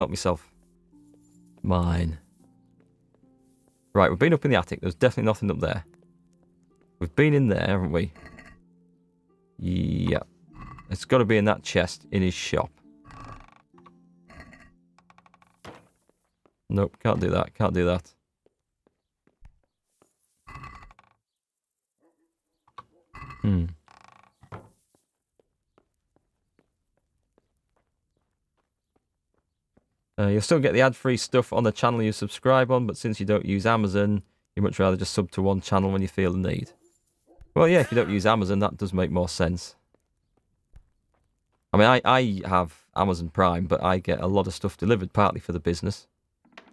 Help myself. Mine. Right, we've been up in the attic. There's definitely nothing up there. We've been in there, haven't we? Yeah. It's got to be in that chest in his shop. Nope, can't do that. Can't do that. You'll still get the ad-free stuff on the channel you subscribe on, but since you don't use Amazon, you'd much rather just sub to one channel when you feel the need. Well, yeah, if you don't use Amazon, that does make more sense. I mean, I have Amazon Prime, but I get a lot of stuff delivered, partly for the business,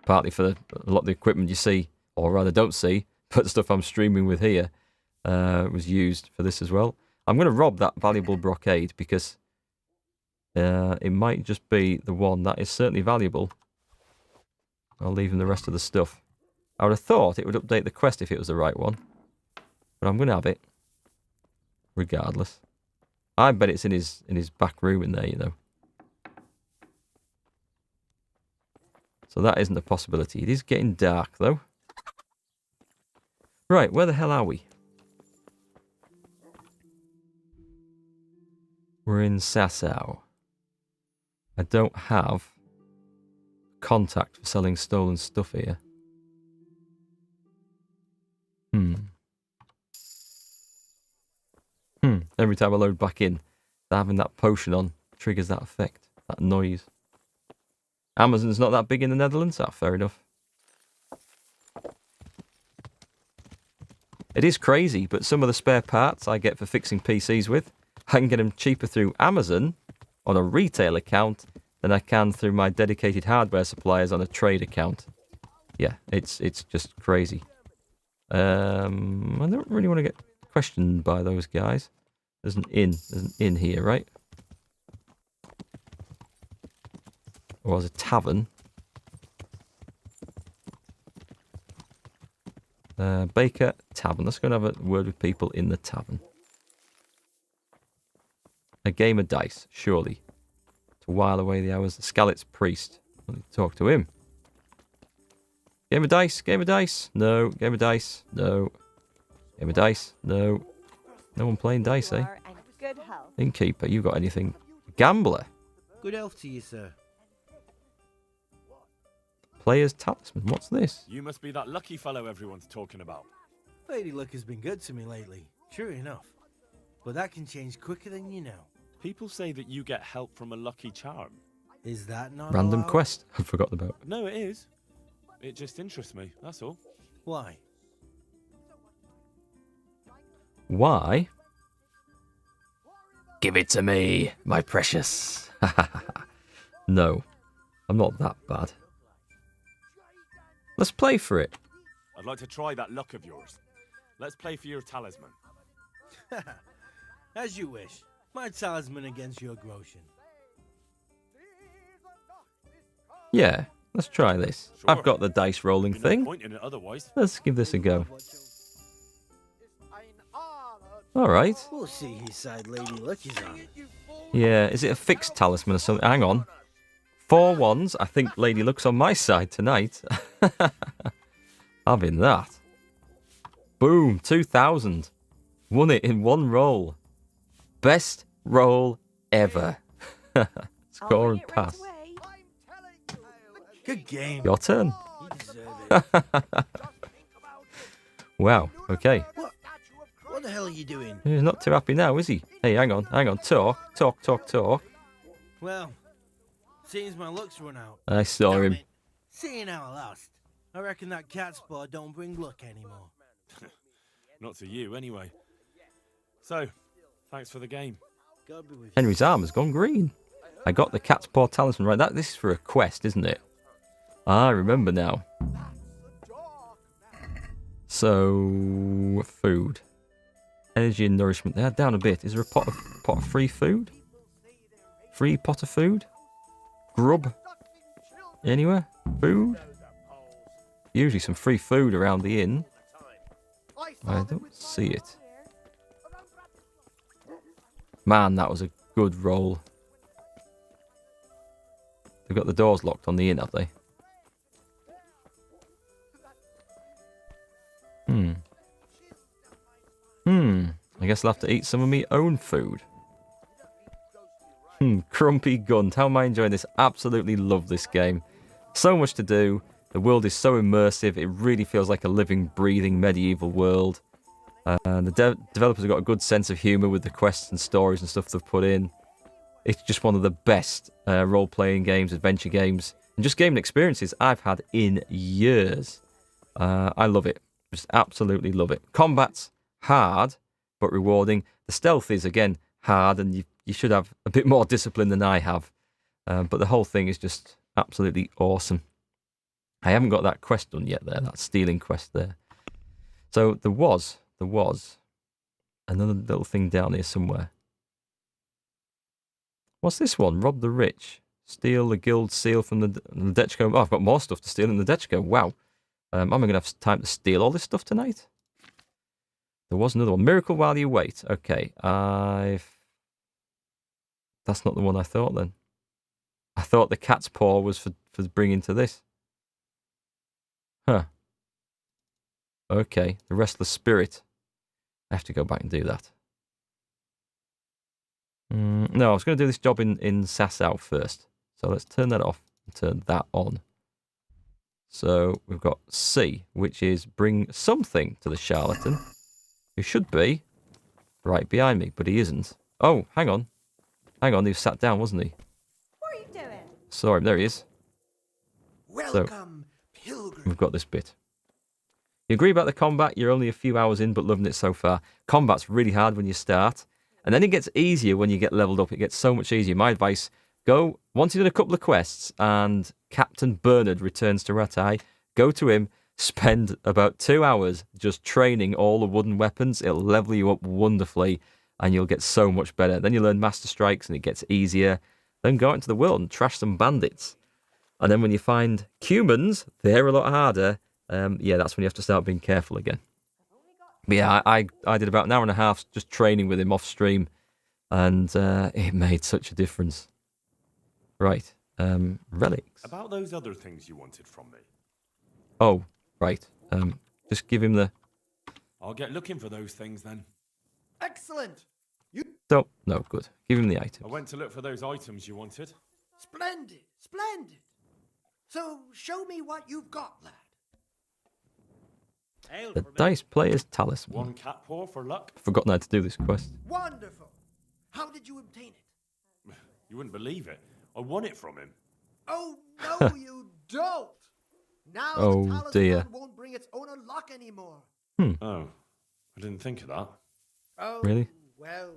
partly for a lot of the equipment you see, or rather don't see, but the stuff I'm streaming with here was used for this as well. I'm going to rob that valuable brocade because it might just be the one that is certainly valuable. I'll leave him the rest of the stuff. I would have thought it would update the quest if it was the right one, but I'm going to have it regardless. I bet it's in his back room in there, you know. So that isn't a possibility. It is getting dark, though. Right, where the hell are we? We're in Sasau. I don't have contact for selling stolen stuff here. Every time I load back in, having that potion on triggers that effect, that noise. Amazon's not that big in the Netherlands? Ah, fair enough. It is crazy, but some of the spare parts I get for fixing PCs with, I can get them cheaper through Amazon on a retail account than I can through my dedicated hardware suppliers on a trade account. Yeah, it's just crazy. I don't really want to get questioned by those guys. There's an inn here, right? Or there's a tavern. Baker, tavern. Let's go and have a word with people in the tavern. A game of dice, surely. To while away the hours. The Skalit's priest. Let me talk to him. Game of dice, game of dice. No, game of dice. No. Game of dice. No. No one playing dice, eh? Innkeeper, you got anything? Gambler. Good health to you, sir. Player's talisman. What's this? You must be that lucky fellow everyone's talking about. Lady Luck has been good to me lately, sure enough. But that can change quicker than you know. People say that you get help from a lucky charm. Is that not Random allowed? quest. I forgot about. No, it is. It just interests me, that's all. Why? Why? Give it to me, my precious. No, I'm not that bad. Let's play for it. I'd like to try that luck of yours. Let's play for your talisman. As you wish. My talisman against your Groshen. Yeah, let's try this. Sure. I've got the dice rolling Be no thing. point in it otherwise. Let's give this a go. Alright. We'll see whose side Lady Luck is on. Yeah, is it a fixed talisman or something? Hang on. 4 ones. I think Lady Luck's on my side tonight. Having that. Boom, 2,000. Won it in one roll. Best roll ever. Score and pass. Good game. Your turn. You deserve it. Wow, okay. What the hell are you doing? He's not too happy now, is he? Hey, hang on. Talk. Well, seems my luck's run out. I saw Damn him. it. Seeing how I lost, I reckon that cat spot don't bring luck anymore. Not to you, anyway. So, thanks for the game. God be with you. Henry's arm has gone green. I got the cat's paw talisman right. This is for a quest, isn't it? I remember now. So, food. Energy and nourishment. They're down a bit. Is there a pot of free food? Free pot of food? Grub? Anywhere? Food? Usually some free food around the inn. I don't see it. Man, that was a good roll. They've got the doors locked on the inn, have they? I guess I'll have to eat some of my own food. Crumpy Gunt. How am I enjoying this? Absolutely love this game. So much to do. The world is so immersive. It really feels like a living, breathing medieval world. The developers have got a good sense of humour with the quests and stories and stuff they've put in. It's just one of the best role-playing games, adventure games, and just gaming experiences I've had in years. I love it. Just absolutely love it. Combat's hard, but rewarding. The stealth is, again, hard, and you should have a bit more discipline than I have. But the whole thing is just absolutely awesome. I haven't got that quest done yet there, that stealing quest there. So there was another little thing down here somewhere. What's this one? Rob the rich. Steal the guild seal from the Dechko. Oh, I've got more stuff to steal in the Dechko. Wow. Am I going to have time to steal all this stuff tonight? There was another one. Miracle while you wait. Okay, that's not the one I thought then. I thought the cat's paw was for bringing to this. Huh. Okay, the restless spirit. I have to go back and do that. No, I was going to do this job in Sasau first. So let's turn that off and turn that on. So we've got C, which is bring something to the charlatan, who should be right behind me, but he isn't. Oh, hang on. Hang on, he was sat down, wasn't he? What are you doing? Saw him, there he is. Welcome, pilgrim. We've got this bit. You agree about the combat, you're only a few hours in, but loving it so far. Combat's really hard when you start, and then it gets easier when you get leveled up. It gets so much easier. My advice, go, once you've done a couple of quests, and Captain Bernard returns to Rattay, go to him, spend about 2 hours just training all the wooden weapons. It'll level you up wonderfully, and you'll get so much better. Then you learn Master Strikes, and it gets easier. Then go out into the world and trash some bandits. And then when you find humans, they're a lot harder. Yeah, that's when you have to start being careful again. But yeah, I did about an hour and a half just training with him off stream, and it made such a difference. Right, relics. About those other things you wanted from me. Oh, right. Just give him the... I'll get looking for those things then. Excellent. Oh, no, good. Give him the item. I went to look for those items you wanted. Splendid, splendid. So show me what you've got, lad. The Dice Player's Talisman. One cat paw for luck. I've forgotten how to do this quest. Wonderful. How did you obtain it? You wouldn't believe it. I won it from him. Oh, no, you don't. Now Oh, the talisman dear. won't bring its owner luck anymore. Oh, I didn't think of that. Oh, Really? Well,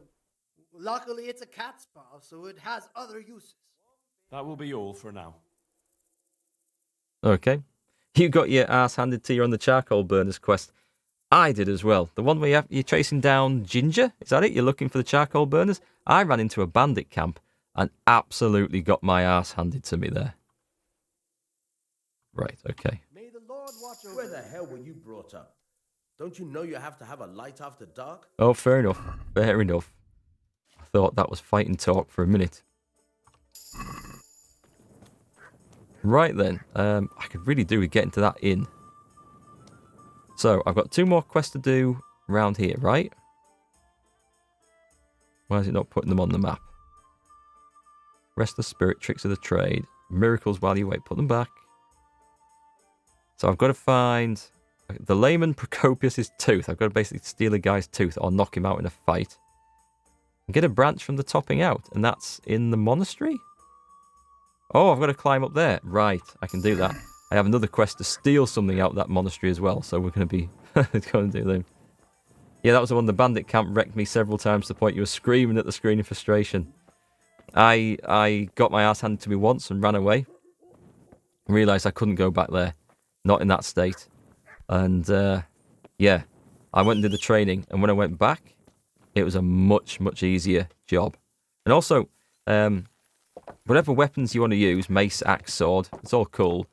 luckily it's a cat's paw, so it has other uses. That will be all for now. Okay. You got your ass handed to you on the charcoal burners quest. I did as well. The one where you're chasing down Ginger? Is that it? You're looking for the charcoal burners? I ran into a bandit camp and absolutely got my ass handed to me there. Right, okay. May the Lord watch over Where the hell were you brought up? Don't you know you have to have a light after dark? Oh, fair enough. Fair enough. I thought that was fighting talk for a minute. Right then, I could really do with getting to that inn. So, I've got 2 more quests to do around here, right? Why is it not putting them on the map? Restless Spirit, Tricks of the Trade, Miracles While You Wait, put them back. So I've got to find the layman Procopius's tooth. I've got to basically steal a guy's tooth or knock him out in a fight. And get a branch from the topping out, and that's in the monastery? Oh, I've got to climb up there. Right, I can do that. I have another quest to steal something out of that monastery as well, so we're going to be going to do them. Yeah, that was the one. The bandit camp wrecked me several times to the point you were screaming at the screen in frustration. I got my ass handed to me once and ran away. Realised I couldn't go back there. Not in that state. And, yeah, I went and did the training, and when I went back, it was a much, much easier job. And also, whatever weapons you want to use, mace, axe, sword, it's all cool.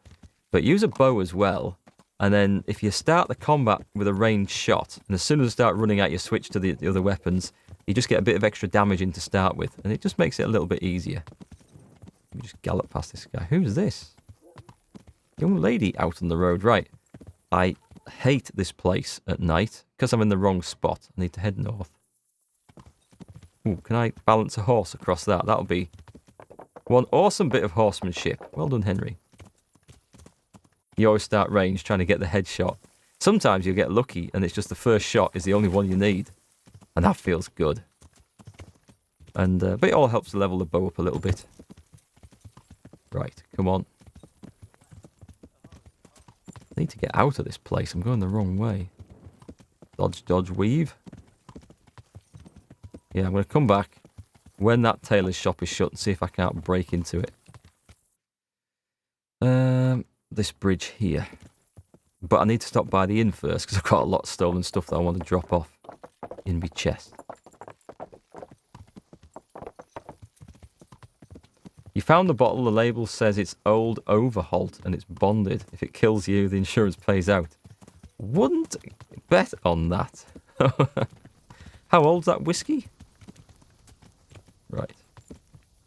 But use a bow as well. And then if you start the combat with a ranged shot, and as soon as you start running out, you switch to the other weapons, you just get a bit of extra damage in to start with. And it just makes it a little bit easier. Let me just gallop past this guy. Who's this? Young lady out on the road. Right. I hate this place at night because I'm in the wrong spot. I need to head north. Ooh, can I balance a horse across that? That'll be one awesome bit of horsemanship. Well done, Henry. You always start range trying to get the headshot. Sometimes you'll get lucky and it's just the first shot is the only one you need. And that feels good. And but it all helps to level the bow up a little bit. Right, come on. I need to get out of this place. I'm going the wrong way. Dodge, dodge, weave. Yeah, I'm going to come back when that tailor's shop is shut and see if I can't break into it. This bridge here. But I need to stop by the inn first because I've got a lot of stolen stuff that I want to drop off in my chest. You found the bottle. The label says it's old Overholt and it's bonded. If it kills you, the insurance pays out. Wouldn't bet on that. How old's that whiskey? Right.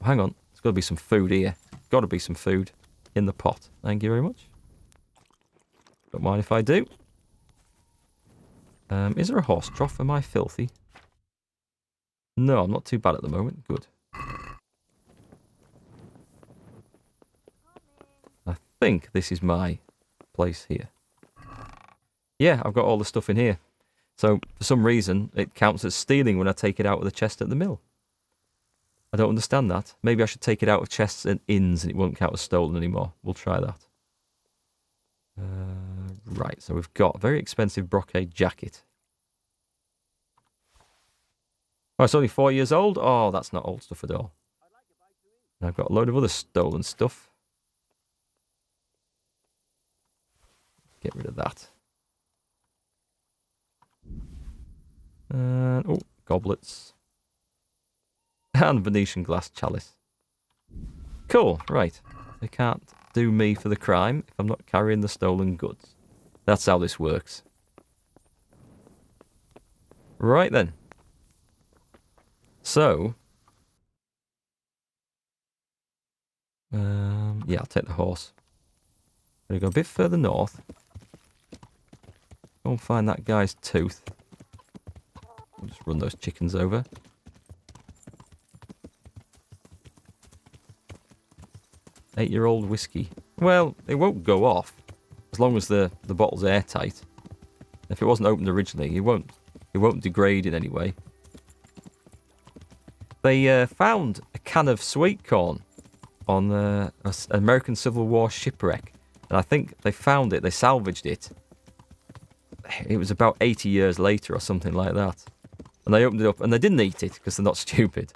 Hang on. There's got to be some food here. Got to be some food in the pot. Thank you very much. Don't mind if I do. Is there a horse trough? Am I filthy? No, I'm not too bad at the moment. Good. I think this is my place here. Yeah, I've got all the stuff in here. So, for some reason, it counts as stealing when I take it out of the chest at the mill. I don't understand that. Maybe I should take it out of chests and inns and it won't count as stolen anymore. We'll try that. Right, so we've got a very expensive brocade jacket. Oh, it's only 4 years old? Oh, that's not old stuff at all. And I've got a load of other stolen stuff. Get rid of that. And, oh, goblets. And Venetian glass chalice. Cool, right. They can't do me for the crime if I'm not carrying the stolen goods. That's how this works. Right then. So. Yeah, I'll take the horse. Gonna go a bit further north. Go and find that guy's tooth. I'll just run those chickens over. Eight-year-old whiskey. Well, it won't go off as long as the bottle's airtight. If it wasn't opened originally, it won't degrade in any way. They found a can of sweet corn on an American Civil War shipwreck, and I think they found it. They salvaged it. It was about 80 years later or something like that, and they opened it up and they didn't eat it because they're not stupid.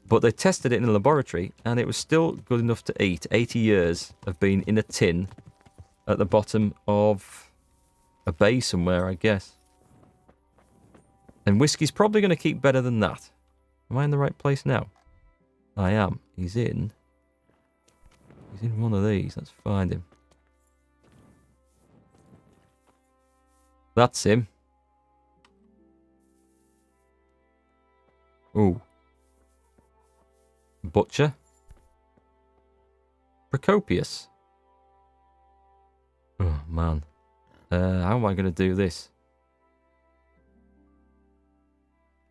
But they tested it in a laboratory, and it was still good enough to eat. 80 years of being in a tin at the bottom of a bay somewhere, I guess. And whiskey's probably going to keep better than that. Am I in the right place now? I am. He's in one of these. Let's find him. That's him. Ooh. Butcher. Procopius. Oh, man. How am I going to do this?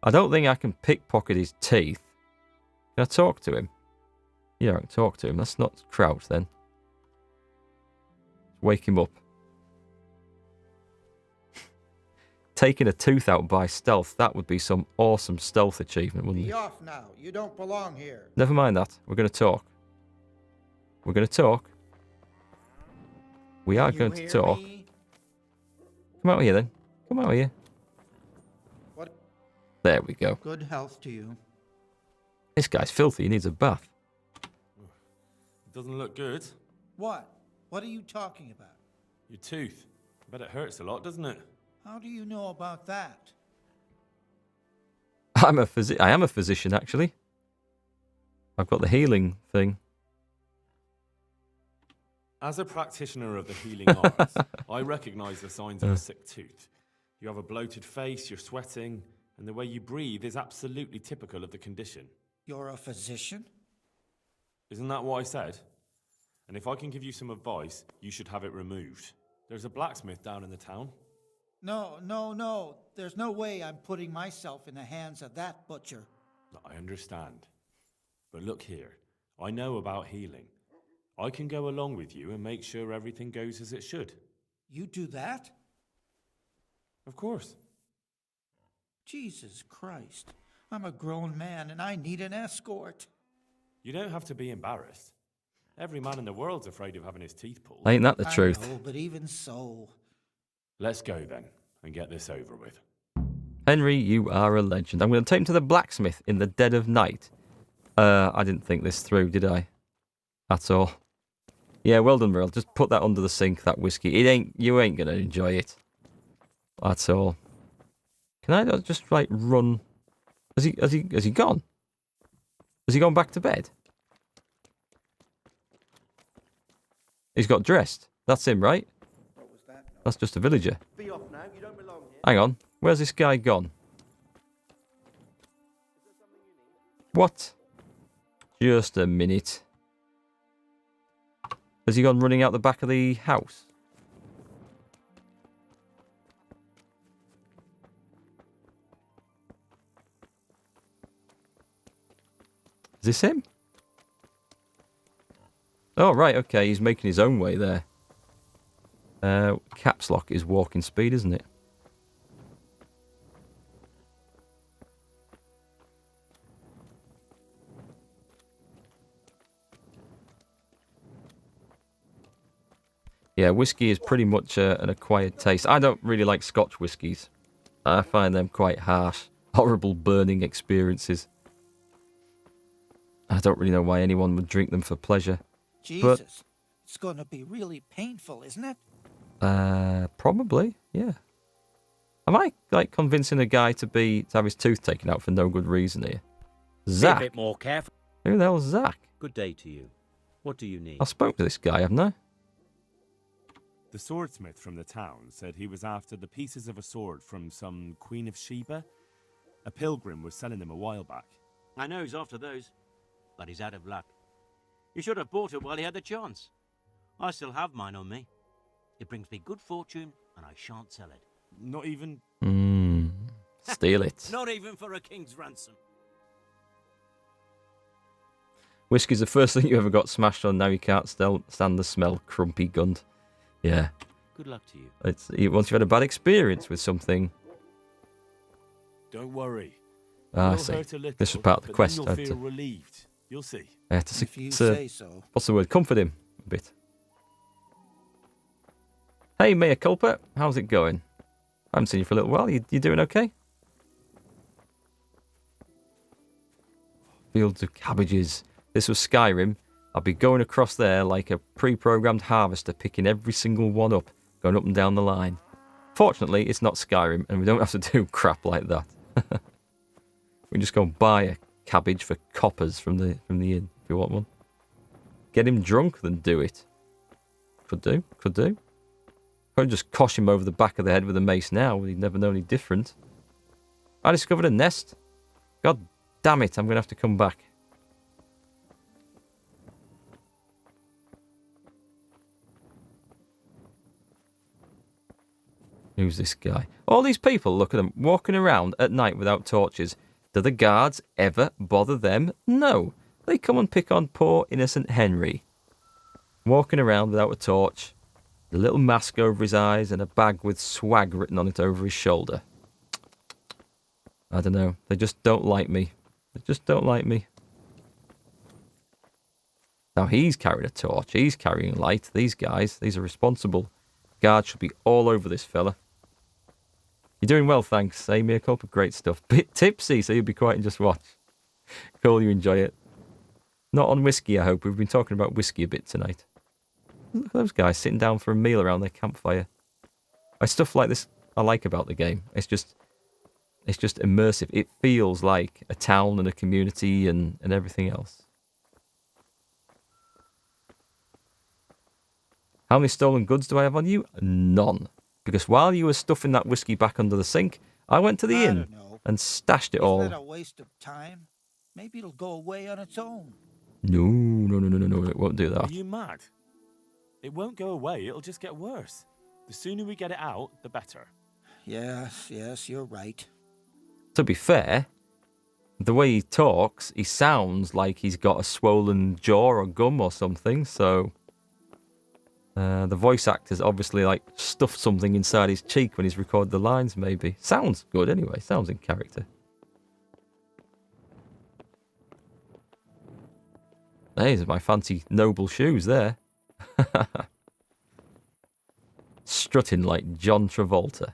I don't think I can pickpocket his teeth. Can I talk to him? Yeah, I can talk to him. Let's not crouch then. Wake him up. Taking a tooth out by stealth, that would be some awesome stealth achievement, wouldn't it? Be off now. You don't belong here. Never mind that. We're going to talk. We're going to talk. We are going to talk. Come out here then. Come out here. What? There we go. Good health to you. This guy's filthy. He needs a bath. It doesn't look good. What? What are you talking about? Your tooth. I bet it hurts a lot, doesn't it? How do you know about that? I am a physician, actually. I've got the healing thing. As a practitioner of the healing arts, I recognize the signs of a sick tooth. You have a bloated face, you're sweating, and the way you breathe is absolutely typical of the condition. You're a physician? Isn't that what I said? And if I can give you some advice, you should have it removed. There's a blacksmith down in the town. No. There's no way I'm putting myself in the hands of that butcher. I understand. But look here, I know about healing. I can go along with you and make sure everything goes as it should. You do that? Of course. Jesus Christ. I'm a grown man and I need an escort. You don't have to be embarrassed. Every man in the world's afraid of having his teeth pulled. Ain't that the I truth? know, but even so. Let's go then, and get this over with. Henry, you are a legend. I'm going to take him to the blacksmith in the dead of night. I didn't think this through, did I? That's all. Yeah, well done, Merle. Just put that under the sink, that whiskey. You ain't going to enjoy it. That's all. Can I just, like, run? Has he gone? Has he gone back to bed? He's got dressed. That's him, right? What was that? That's just a villager. Be off now, you don't belong here. Hang on. Where's this guy gone? What? Just a minute. Has he gone running out the back of the house? Is this him? Oh, right, okay. He's making his own way there. Caps lock is walking speed, isn't it? Yeah, whiskey is pretty much an acquired taste. I don't really like Scotch whiskies. I find them quite harsh. Horrible burning experiences. I don't really know why anyone would drink them for pleasure. Jesus. It's going to be really painful, isn't it? Probably, yeah. Am I, like, convincing a guy to have his tooth taken out for no good reason here? Be a Zach? bit more careful. Who the hell's Zach? Good day to you. What do you need? I spoke to this guy, haven't I? The swordsmith from the town said he was after the pieces of a sword from some Queen of Sheba. A pilgrim was selling them a while back. I know he's after those, but he's out of luck. He should have bought it while he had the chance. I still have mine on me. It brings me good fortune, and I shan't sell it. Not even... Steal it. Not even for a king's ransom. Whiskey's the first thing you ever got smashed on. Now you can't stand the smell. Crumpy gund. Yeah. Good luck to you. Once you've had a bad experience with something. Don't worry. I Will see. hurt a little, This was part of the but quest. then I you'll had feel to, relieved. You'll see. I had to, If you say so. what's the word? Comfort him a bit. Hey, Mea Culpa. How's it going? I haven't seen you for a little while. You doing okay? Fields of cabbages. This was Skyrim. I'd be going across there like a pre-programmed harvester, picking every single one up, going up and down the line. Fortunately, it's not Skyrim, and we don't have to do crap like that. We can just go and buy a cabbage for coppers from the inn, if you want one. Get him drunk, then do it. Could do. Probably just cosh him over the back of the head with a mace now. He'd never know any different. I discovered a nest. God damn it, I'm going to have to come back. Who's this guy? All these people, look at them, walking around at night without torches. Do the guards ever bother them? No. They come and pick on poor innocent Henry. Walking around without a torch, a little mask over his eyes and a bag with swag written on it over his shoulder. I don't know. They just don't like me. They just don't like me. Now he's carrying a torch. He's carrying light. These guys, these are responsible. Guards should be all over this fella. You're doing well, thanks. Amy, a couple of great stuff. Bit tipsy, so you'll be quiet and just watch. Cool, you enjoy it. Not on whiskey, I hope. We've been talking about whiskey a bit tonight. Look at those guys sitting down for a meal around their campfire. Stuff like this I like about the game. It's just immersive. It feels like a town and a community and everything else. How many stolen goods do I have on you? None. Because while you were stuffing that whiskey back under the sink, I went to the I inn don't know. and stashed it Isn't all. that a waste of time? Maybe it'll go away on its own. No. no, it won't do Are that. you mad? It won't go away, it'll just get worse. The sooner we get it out, the better. Yes, you're right. To be fair, the way he talks, he sounds like he's got a swollen jaw or gum or something, so... the voice actor's obviously, like, stuffed something inside his cheek when he's recorded the lines, maybe. Sounds good, anyway. Sounds in character. These are my fancy noble shoes there. Strutting like John Travolta.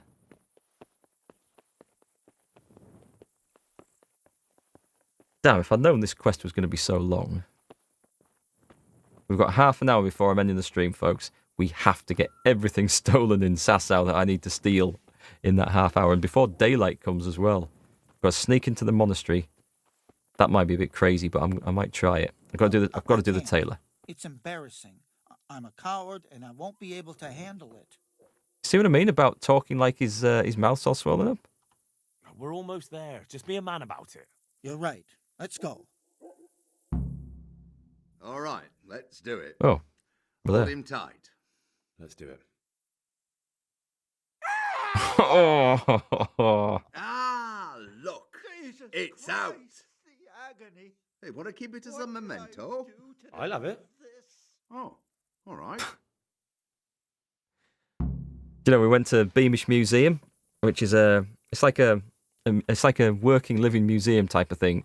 Damn, if I'd known this quest was going to be so long. We've got half an hour before I'm ending the stream, folks. We have to get everything stolen in Sasau that I need to steal in that half hour. And before daylight comes as well. I've got to sneak into the monastery. That might be a bit crazy, but I might try it. I've got to do the tailor. It's embarrassing. I'm a coward, and I won't be able to handle it. See what I mean about talking like his mouth's all swollen up? We're almost there. Just be a man about it. You're right. Let's go. All right, let's do it. Oh, we're Hold there. him tight. Let's do it. Oh, Ah, look. Jesus It's Christ, out. The agony. Hey, want to keep it as a What memento? did I do to I love it. this? Oh, all right. you know, we went to Beamish Museum, which is it's like a working living museum type of thing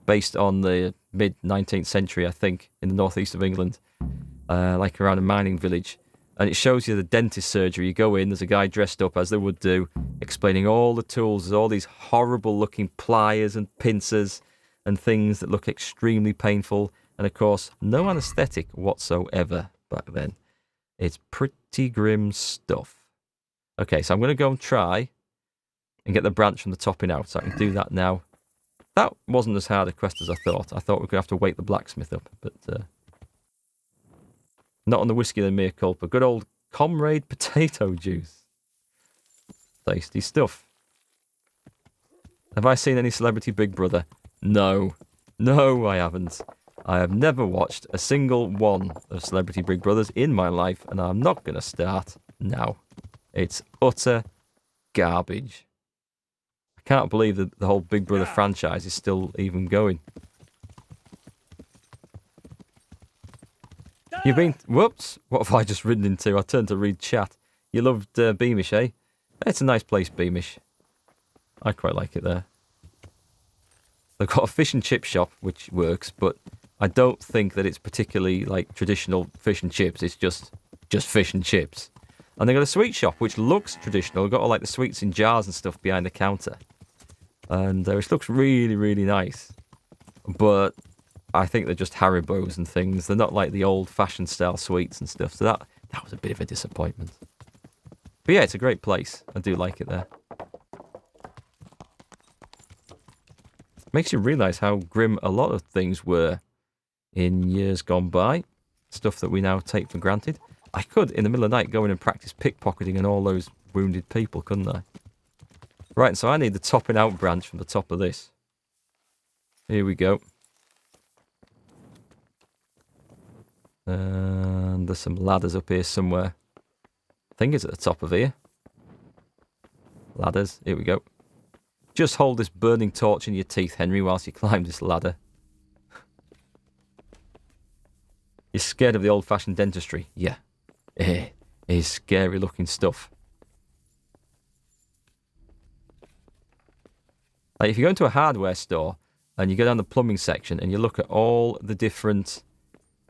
based on the mid 19th century, I think, in the northeast of England, like around a mining village. And it shows you the dentist surgery. You go in, there's a guy dressed up as they would do, explaining all the tools. There's all these horrible looking pliers and pincers and things that look extremely painful. And of course, no anaesthetic whatsoever back then. It's pretty grim stuff. Okay, so I'm going to go and try and get the branch from the topping out. So I can do that now. That wasn't as hard a quest as I thought. I thought we were going to have to wake the blacksmith up, but not on the whiskey than mea culpa. Good old Comrade potato juice. Tasty stuff. Have I seen any Celebrity Big Brother? No. No, I haven't. I have never watched a single one of Celebrity Big Brothers in my life, and I'm not going to start now. It's utter garbage. I can't believe that the whole Big Brother franchise is still even going. You've been... Whoops! What have I just ridden into? I turned to read chat. You loved Beamish, eh? It's a nice place, Beamish. I quite like it there. They've got a fish and chip shop, which works, but I don't think that it's particularly like traditional fish and chips. It's just fish and chips. And they've got a sweet shop, which looks traditional. They've got all like the sweets in jars and stuff behind the counter. And it looks really, really nice. But I think they're just Haribos and things. They're not like the old-fashioned style sweets and stuff. So that was a bit of a disappointment. But yeah, it's a great place. I do like it there. Makes you realise how grim a lot of things were in years gone by. Stuff that we now take for granted. I could, in the middle of the night, go in and practice pickpocketing on all those wounded people, couldn't I? Right, so I need the topping out branch from the top of this. Here we go. And there's some ladders up here somewhere. I think it's at the top of here. Ladders, here we go. Just hold this burning torch in your teeth, Henry, whilst you climb this ladder. You're scared of the old-fashioned dentistry? Yeah. It is scary-looking stuff. Like, if you go into a hardware store and you go down the plumbing section and you look at all the different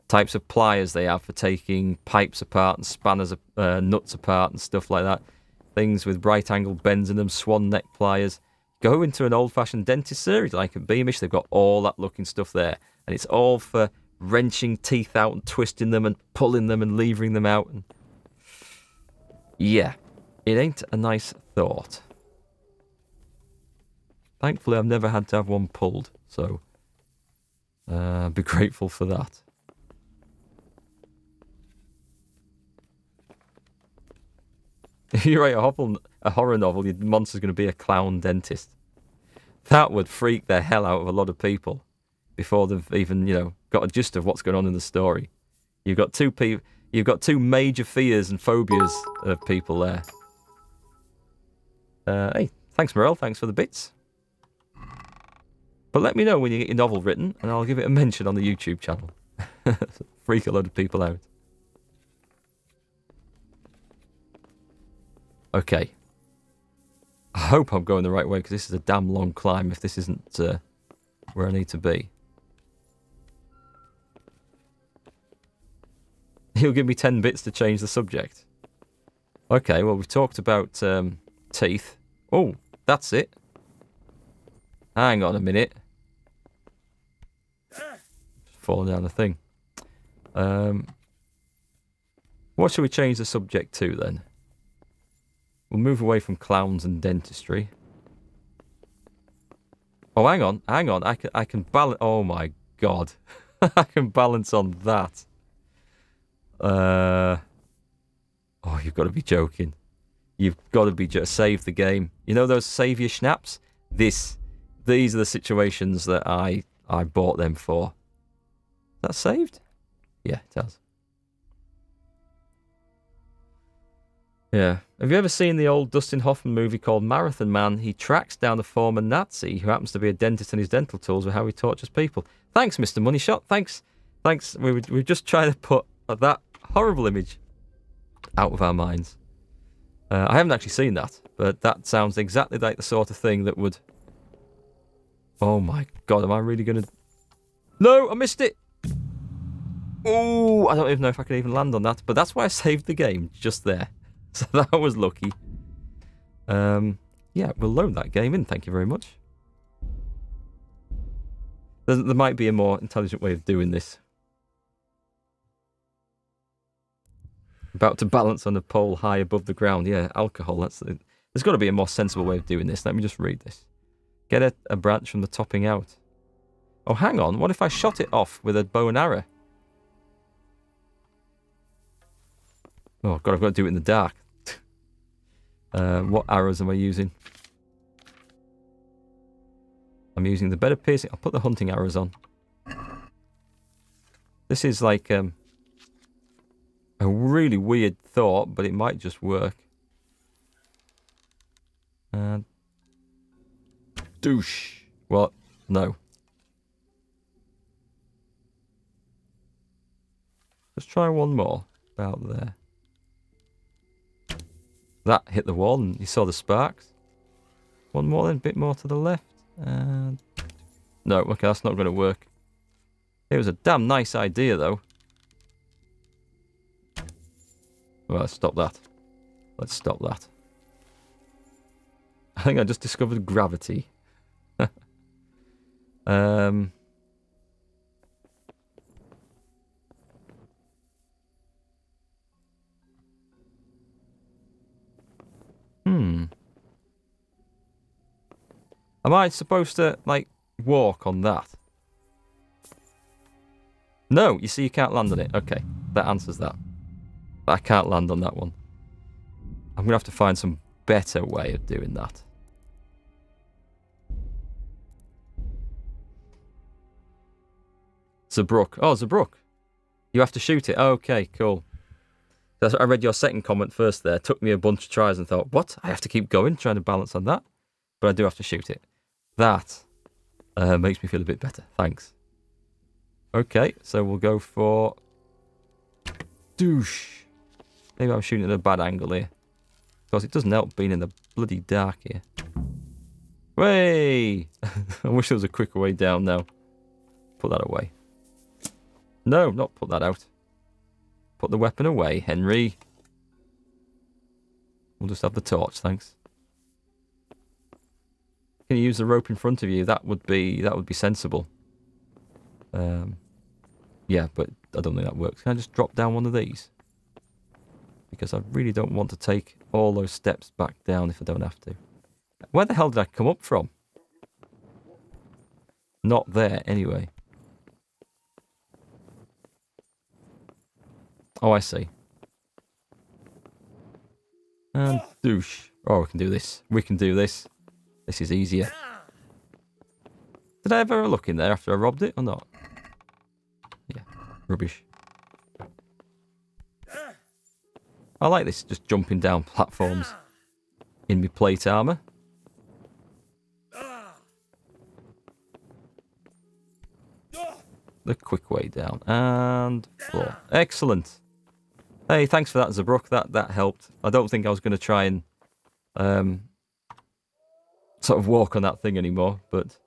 types of pliers they have for taking pipes apart and spanners, nuts apart and stuff like that, things with right-angle bends in them, swan neck pliers. Go into an old-fashioned dentist surgery like at Beamish, they've got all that looking stuff there. And it's all for wrenching teeth out and twisting them and pulling them and levering them out. And yeah, it ain't a nice thought. Thankfully, I've never had to have one pulled, so be grateful for that. If you write a horror novel, your monster's going to be a clown dentist. That would freak the hell out of a lot of people. before they've even, got a gist of what's going on in the story. You've got two major fears and phobias of people there. Hey, thanks, Morel. Thanks for the bits. But let me know when you get your novel written, and I'll give it a mention on the YouTube channel. Freak a load of people out. Okay. I hope I'm going the right way, because this is a damn long climb if this isn't where I need to be. He'll give me 10 bits to change the subject. Okay, well, we've talked about teeth. Oh, that's it. Hang on a minute. Falling down the thing. What should we change the subject to, then? We'll move away from clowns and dentistry. Oh, hang on. I can balance. Oh my god, I can balance on that. Oh, you've got to be joking. You've got to be save the game. You know those save your schnaps? These are the situations that I bought them for. Is that saved? Yeah, it has. Yeah. Have you ever seen the old Dustin Hoffman movie called Marathon Man? He tracks down a former Nazi who happens to be a dentist, and his dental tools are how he tortures people. Thanks, Mr. Money Shot. Thanks. We were just trying to put that horrible image out of our minds. I haven't actually seen that, but that sounds exactly like the sort of thing that would... Oh my god, am I really going to... No, I missed it! Oh, I don't even know if I can even land on that, but that's why I saved the game just there. So that was lucky. Yeah, we'll load that game in, thank you very much. There might be a more intelligent way of doing this. About to balance on a pole high above the ground. Yeah, alcohol. There's got to be a more sensible way of doing this. Let me just read this. Get a branch from the topping out. Oh, hang on. What if I shot it off with a bow and arrow? Oh, God, I've got to do it in the dark. What arrows am I using? I'm using the better piercing. I'll put the hunting arrows on. This is like a really weird thought, but it might just work. Douche. What? No. Let's try one more. About there. That hit the wall and you saw the sparks. One more then, a bit more to the left. No, okay, that's not going to work. It was a damn nice idea, though. Well, let's stop that. Let's stop that. I think I just discovered gravity. Am I supposed to, like, walk on that? No, you see you can't land on it. Okay, that answers that. I can't land on that one. I'm going to have to find some better way of doing that. Zabrook. Oh, Zabrook. You have to shoot it. Okay, cool. I read your second comment first there. Took me a bunch of tries and thought, what? I have to keep going, trying to balance on that? But I do have to shoot it. That makes me feel a bit better. Thanks. Okay, so we'll go for... Douche. Maybe I'm shooting at a bad angle here. Because it doesn't help being in the bloody dark here. Way! I wish there was a quicker way down now. Put that away. No, not put that out. Put the weapon away, Henry. We'll just have the torch, thanks. Can you use the rope in front of you? That would be sensible. Yeah, but I don't think that works. Can I just drop down one of these? Because I really don't want to take all those steps back down if I don't have to. Where the hell did I come up from? Not there, anyway. Oh, I see. And douche. Oh, we can do this. We can do this. This is easier. Did I ever have a look in there after I robbed it or not? Yeah, rubbish. I like this, just jumping down platforms in my plate armour. The quick way down. And floor. Excellent. Hey, thanks for that, Zabrook. That helped. I don't think I was going to try and sort of walk on that thing anymore, but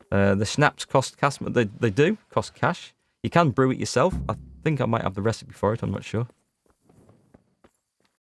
the schnapps cost cash. They do cost cash. You can brew it yourself. I think I might have the recipe for it. I'm not sure.